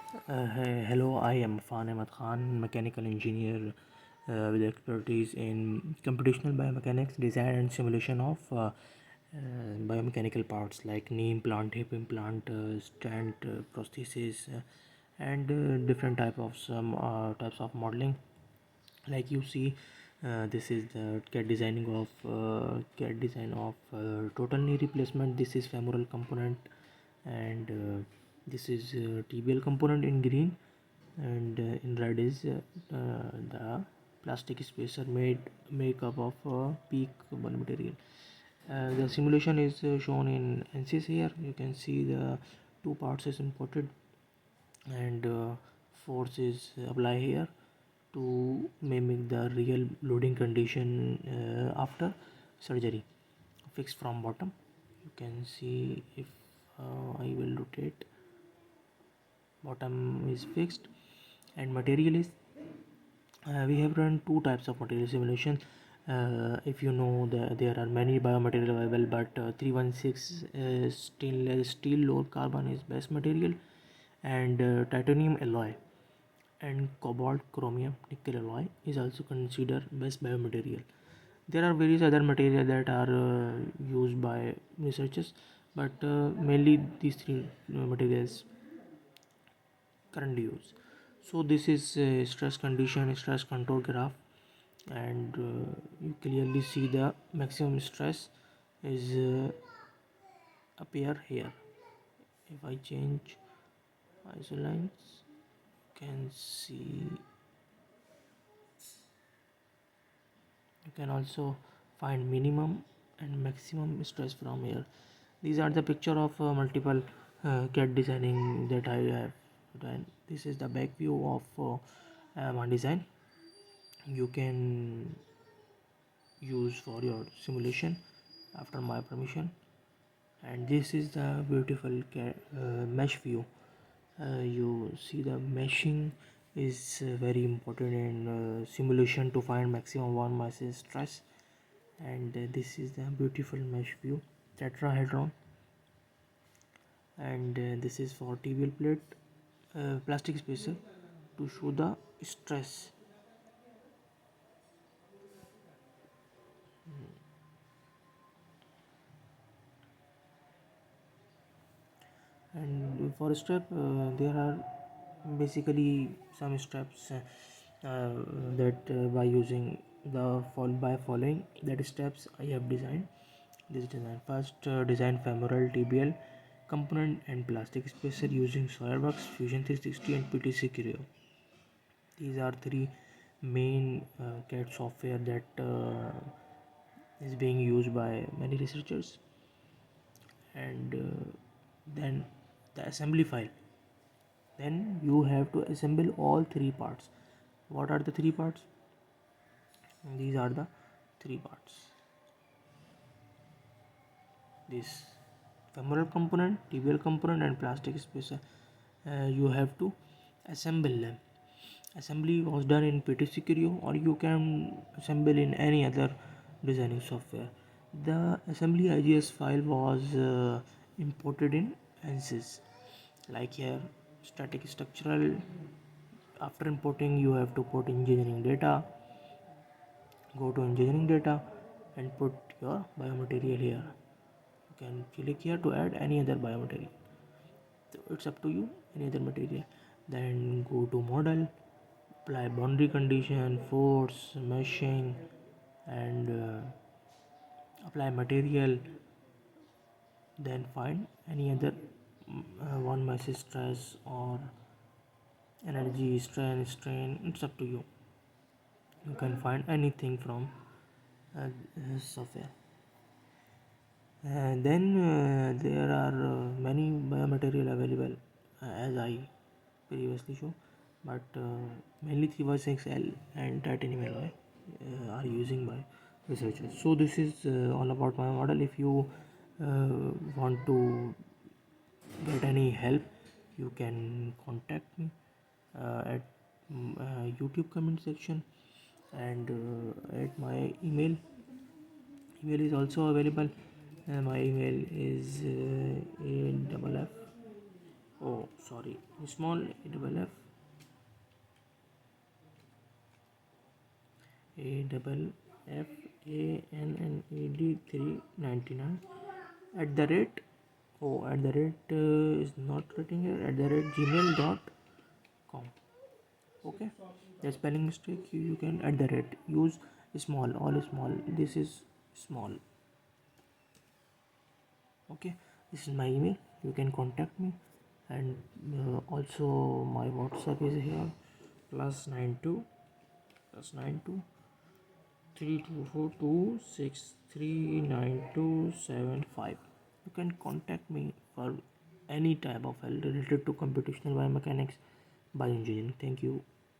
Hello, I am Affan, mechanical engineer with expertise in computational biomechanics, design and simulation of biomechanical parts like knee implant, hip implant, stent, prosthesis, and different types of modeling. Like you see, this is the CAD design of total knee replacement. This is femoral component, and this is tibial component in green, and in red is the plastic spacer made makeup of peak material. The simulation is shown in Ansys. Here you can see the two parts is imported, and force is apply here to mimic the real loading condition after surgery. Fixed from bottom, you can see if I will rotate, bottom is fixed. And material is, we have run two types of material simulation. If you know that there are many biomaterial available, but 316 stainless steel or carbon is best material, and titanium alloy and cobalt chromium nickel alloy is also considered best biomaterial. There are various other materials that are used by researchers, but mainly these three materials currently used. So this is a stress condition, stress control graph, and you clearly see the maximum stress is appear here. If I change isolines, you can see, you can also find minimum and maximum stress from here. These are the picture of multiple CAD designing that I have done. This is the back view of one design you can use for your simulation after my permission. And this is the beautiful mesh view. You see the meshing is very important in simulation to find maximum one mass stress. And this is the beautiful mesh view tetrahedron. And this is for tibial plate plastic spacer to show the stress. And for step, there are basically some steps that by using by following that steps I have designed this design. First, design femoral tibial component and plastic spacer using Solidworks Fusion 360 and PTC Creo. These are three main CAD software that is being used by many researchers. And then the assembly file, then you have to assemble all three parts. What are the three parts? These are the three parts: this femoral component, tibial component, and plastic spacer. You have to assemble them. Assembly was done in PTC Creo, or you can assemble in any other designing software. The assembly IGS file was imported in Ansys. Like here, static structural. After importing, you have to put engineering data. Go to engineering data and put your biomaterial here. You can click here to add any other biomaterial. So it's up to you, any other material. Then go to model, apply boundary condition, force, meshing, and apply material. Then find any other one mass stress or energy strain. It's up to you. You can find anything from software. And then there are many biomaterial available, as I previously showed, but mainly 316L and titanium alloy are using by researchers. So this is all about my model. If you want to get any help, you can contact me at YouTube comment section, and at my email. Email is also available. My email is AFF Oh, sorry. Small A double F A double F A N N E D 399 at the rate. Oh, at the rate is not written here. At the rate gmail.com. Okay, the spelling mistake. You can at the rate use small, all small. This is small. Okay, this is my email. You can contact me, and also my WhatsApp is here. +92 +92 3242639275. You can contact me for any type of help related to computational biomechanics, bioengineering. Thank you.